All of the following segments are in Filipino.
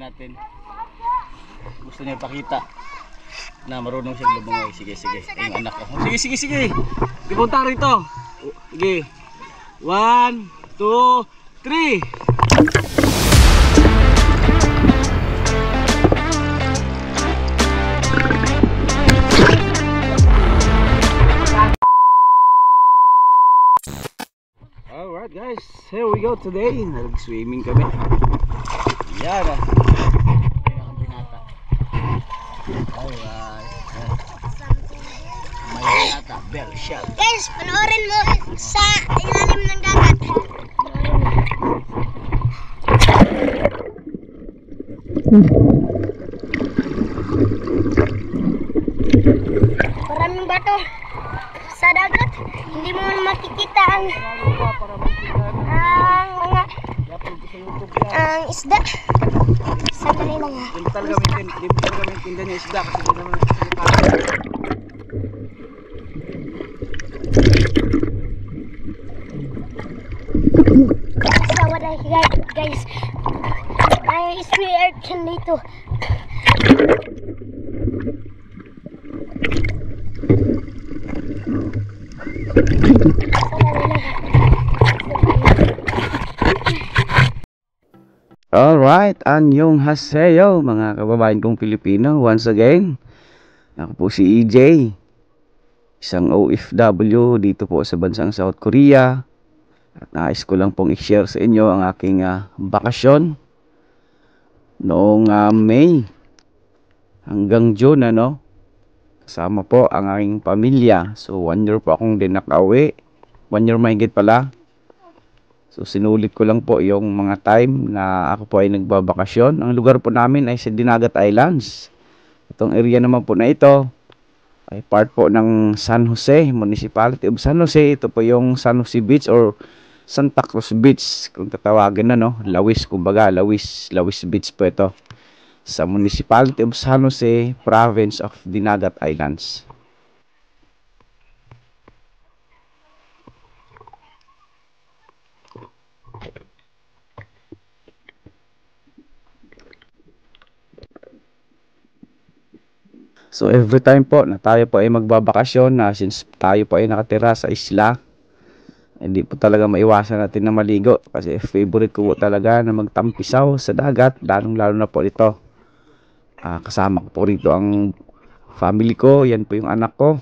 Natin gusto niya ipakita na marunong siyang lumungoy. Sige yung anak ko. Sige punta rito. Sige 1, 2, 3. Alright guys, here we go today. Nag-swimming kami. Yan ah. Alright. May binata, bell shell. Guys, panoorin mo sa ilalim ng dagat. Maraming bato sa dagat. Hindi mo makikita ang isda. Sandali lang ha. Hindi talaga maintindihan yung isda kasi hindi naman sa waday guys. Ay swear can dito. Alright, anyong haseyo mga kababayan kong Pilipino. Once again, ako po si EJ, isang OFW dito po sa bansang South Korea. At nais ko lang pong i-share sa inyo ang aking bakasyon noong May hanggang June kasama po ang aking pamilya. So 1 year po akong din nakauwi, 1 year mahigit pala. So sinulit ko lang po yung mga time na ako po ay nagbabakasyon. Ang lugar po namin ay sa Dinagat Islands. Itong area naman po na ito ay part po ng San Jose, Municipality of San Jose. Ito po yung San Jose Beach or Santa Cruz Beach kung tatawagin na Lawis kumbaga, Lawis Beach po ito. Sa Municipality of San Jose, Province of Dinagat Islands. So every time po na tayo po ay magbabakasyon, since tayo po ay nakatira sa isla, hindi po talaga maiwasan natin na maligo kasi favorite ko po talaga na magtampisaw sa dagat, lalong-lalo na po ito. Kasama ko po rito ang family ko, yan po yung anak ko.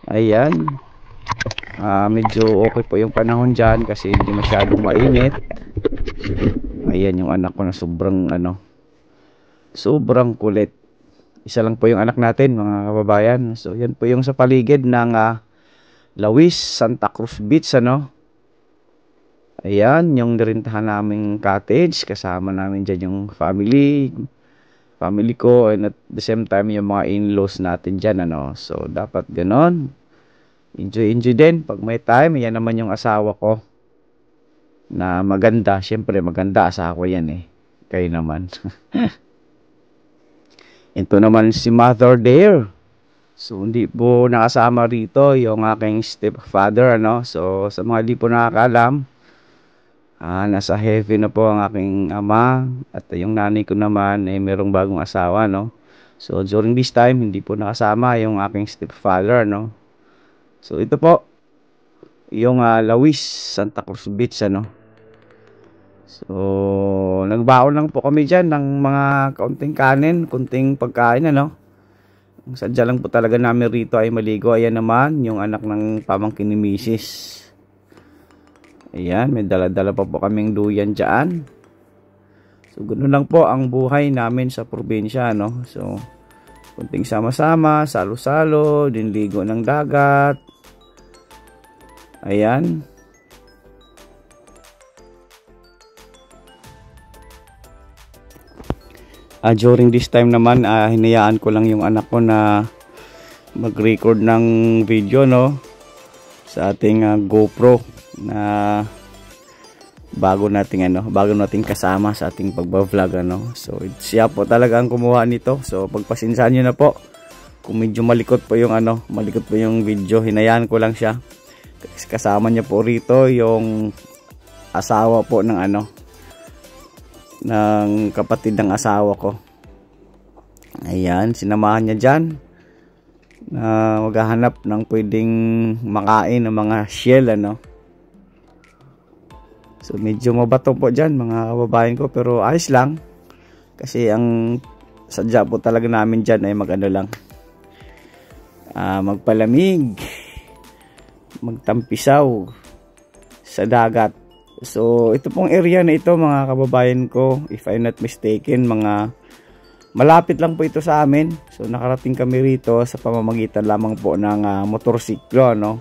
Ayan. Medyo okay po yung panahon dyan kasi hindi masyadong mainit. Ayan yung anak ko na sobrang kulit. Isa lang po yung anak natin mga kababayan. So yan po yung sa paligid ng Lawis, Santa Cruz Beach Ayan yung nirintahan naming cottage. Kasama namin dyan yung family ko, and at the same time yung mga in-laws natin dyan So dapat ganon. Enjoy din pag may time. Yan naman yung asawa ko na maganda. Syempre maganda asawa ko yan kayo naman. Ito naman si Mother there. So hindi po nakasama rito yung aking stepfather So sa mga di po nakakalam, nasa heaven na po ang aking ama. At yung nanay ko naman ay merong bagong asawa So during this time hindi po nakasama yung aking stepfather So ito po yung Lawis, Santa Cruz Beach So nagbaon lang po kami dyan ng mga kaunting kanin, kunting pagkain Ang sadya lang po talaga namin rito ay maligo. Ayan naman yung anak ng pamangkin ni Mrs. Ayan, may dala-dala pa po kaming duyan dyan. So ganoon lang po ang buhay namin sa probinsya So kunting sama-sama, salo-salo, dinligo ng dagat. Ayan. During this time naman, hinayaan ko lang yung anak ko na mag-record ng video, no, sa ating GoPro na bago nating kasama sa ating pagba-vlog, ano. So siya po talaga ang kumuha nito. So pagpasensyahan niyo na po kung medyo malikot po yung video. Hinayaan ko lang siya. Kasama niya po rito yung asawa po ng ng kapatid ng asawa ko. Ayan, sinamahan niya dyan na maghahanap ng pwedeng makain ng mga shell, ano. So medyo mabato po dyan mga kababayan ko, pero ayos lang kasi ang sadya po talaga namin dyan ay magpalamig, magtampisaw sa dagat. So ito pong area na ito mga kababayan ko, if I'm not mistaken, malapit lang po ito sa amin. So nakarating kami rito sa pamamagitan lamang po ng motorsiklo, no.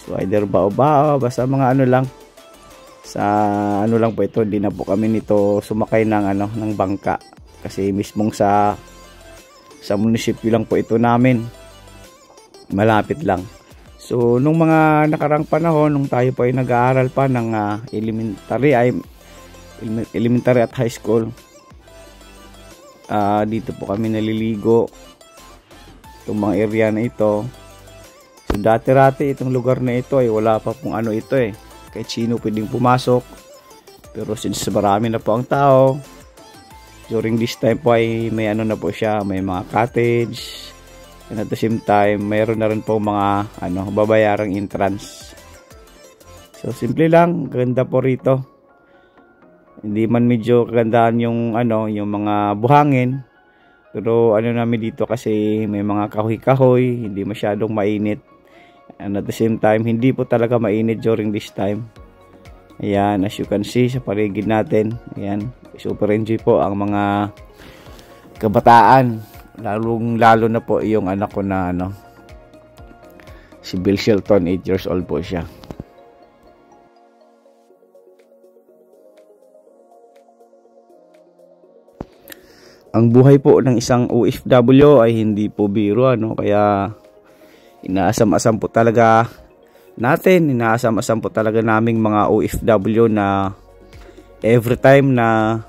So either bao-bao, basta mga lang sa lang po ito. Hindi na po kami nito sumakay ng bangka kasi mismong sa munisipyo lang po ito namin, malapit lang. So nung mga nakarang panahon, nung tayo po ay nag-aaral pa ng elementary at high school, dito po kami naliligo, itong mga area na ito. So dati-rati itong lugar na ito ay wala pa pong ito kahit sino pwedeng pumasok, pero since marami na po ang tao, during this time po ay may na po siya, may mga cottage, and at the same time mayroon na rin po mga babayarang entrance. So simple lang, ganda po rito. Hindi man medyo kagandahan yung mga buhangin, pero namin dito kasi may mga kahoy-kahoy, hindi masyadong mainit, and at the same time hindi po talaga mainit during this time. Ayan, as you can see sa paligid natin, ayan, super enjoy po ang mga kabataan, lalo na po yung anak ko na si Bill Shelton, 8 years old po siya. Ang buhay po ng isang OFW ay hindi po biro, kaya inaasam-asam po talaga naming mga OFW na every time na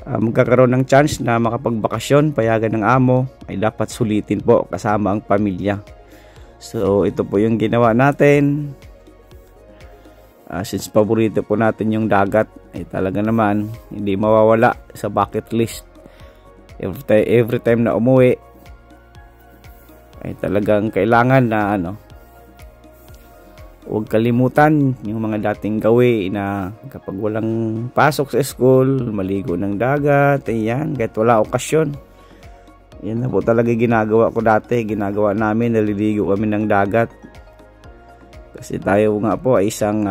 magkakaroon ng chance na makapagbakasyon, payagan ng amo, ay dapat sulitin po kasama ang pamilya. So ito po yung ginawa natin. Since paborito po natin yung dagat, ay talaga naman hindi mawawala sa bucket list. Every time na umuwi ay talagang kailangan na huwag kalimutan yung mga dating gawi na kapag walang pasok sa school, maligo ng dagat, ayan, kahit wala okasyon. Yan na po talaga ginagawa ko dati, ginagawa namin, naliligo kami ng dagat. Kasi tayo nga po ay isang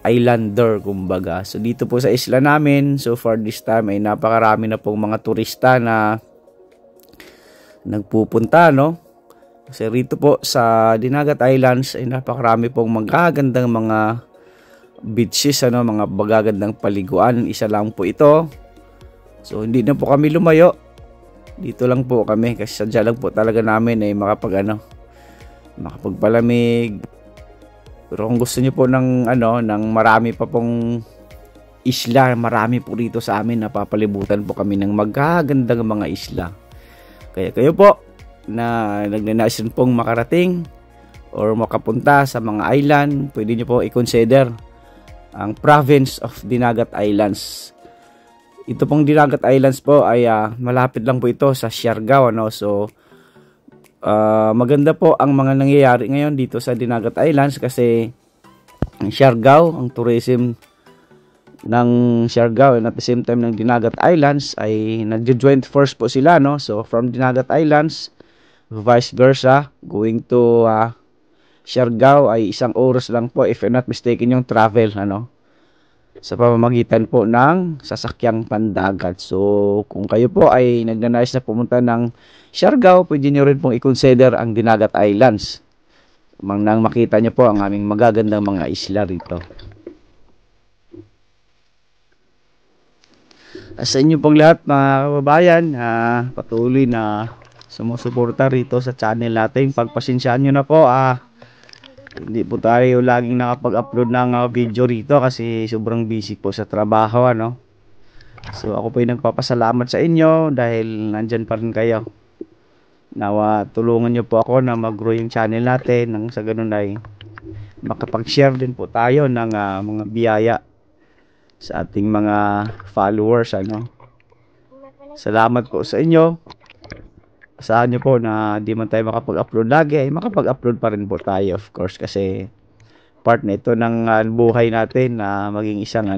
islander, kumbaga. So dito po sa isla namin, so far this time ay napakarami na pong mga turista na nagpupunta, no? Kasi rito po sa Dinagat Islands ay napakarami pong magagandang mga beaches, mga magagandang paliguan. Isa lang po ito. So hindi na po kami lumayo. Dito lang po kami kasi sadya lang po talaga namin ay makapagpalamig. Pero kung gusto niyo po ng marami pa pong isla, marami po rito sa amin, napapalibutan po kami ng magagandang mga isla. Kaya kayo po na nagnanais pong makarating or makapunta sa mga island, pwede nyo po i-consider ang province of Dinagat Islands. Ito pong Dinagat Islands po ay malapit lang po ito sa Siargao, So maganda po ang mga nangyayari ngayon dito sa Dinagat Islands kasi ang Siargao, ang tourism ng Siargao and at the same time ng Dinagat Islands ay nag-joint force po sila, So from Dinagat Islands, vice versa, going to Siargao ay 1 oras lang po, if I'm not mistaken, yung travel, sa pamamagitan po ng sasakyang pandagat. So kung kayo po ay nagnanais na pumunta ng Siargao, pwede nyo rin pong i-consider ang Dinagat Islands nang makita nyo po ang aming magagandang mga isla rito. Sa inyo pong lahat mga kababayan, patuloy na sumusuporta rito sa channel natin. Pagpasensyaan nyo na po, hindi po tayo laging nakapag-upload ng video rito kasi sobrang busy po sa trabaho, ano. So ako po yung nagpapasalamat sa inyo dahil nandyan pa rin kayo. Nawa tulungan nyo po ako na mag-grow yung channel natin, nang sa ganun ay makapag-share din po tayo ng mga biyaya sa ating mga followers, ano. Salamat po sa inyo. Asahan nyo po na di man tayo makapag-upload lagi, ay makapag-upload pa rin po tayo, of course, kasi part na ito ng buhay natin na maging isang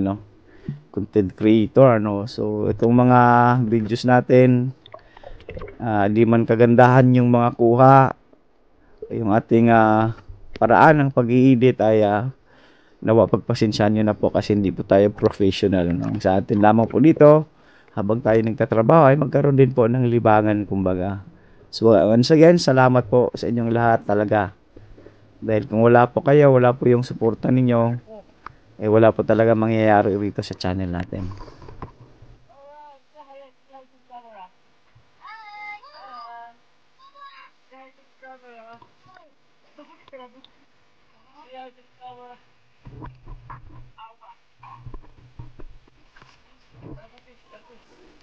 content creator, ano. So itong mga videos natin, di man kagandahan yung mga kuha, yung ating paraan ng pag-i-edit ay nawa pagpasensyahan nyo na po kasi hindi po tayo professional, no? Sa atin lamang po dito habang tayo nagtatrabaho ay magkaroon din po ng libangan, kumbaga. So once again, salamat po sa inyong lahat talaga, dahil kung wala po kayo, wala po yung suporta ninyo, wala po talaga mangyayari rito sa channel natin.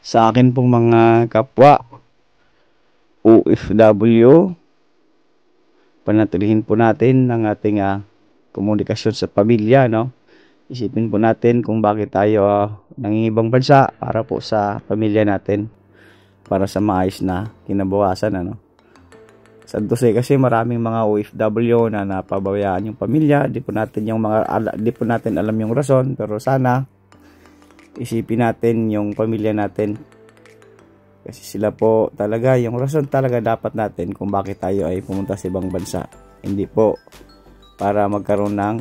Sa akin pong mga kapwa OFW, panatilihin po natin ang ating komunikasyon sa pamilya, no? Isipin po natin kung bakit tayo nangingibang bansa para po sa pamilya natin, para sa maayos na kinabukasan, ano. Santo kasi maraming mga OFW na napabayaan yung pamilya, di po natin alam yung rason, pero sana isipin natin yung pamilya natin, kasi sila po talaga yung rason talaga dapat natin kung bakit tayo ay pumunta sa ibang bansa, hindi po para magkaroon ng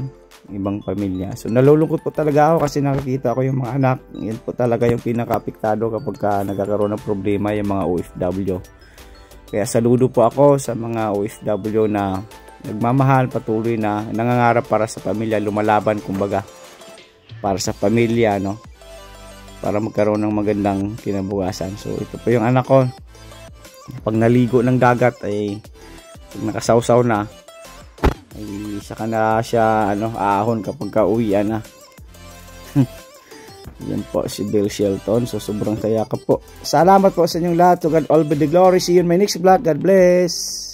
ibang pamilya. So nalulungkot po talaga ako kasi nakikita ko yung mga anak, yan po talaga yung pinaka-apektado kapag nagkakaroon ng problema yung mga OFW. Kaya saludo po ako sa mga OFW na nagmamahal, patuloy na nangangarap para sa pamilya, lumalaban kumbaga para sa pamilya, no, para magkaroon ng magandang kinabukasan. So ito po yung anak ko, pag naligo ng dagat ay pag nakasawsaw na ay saka na siya aahon kapag kauwian na. Yan po si Bill Shelton. So sobrang kaya ka po. Salamat po sa inyong lahat. To God all be the glory. See you in my next vlog. God bless.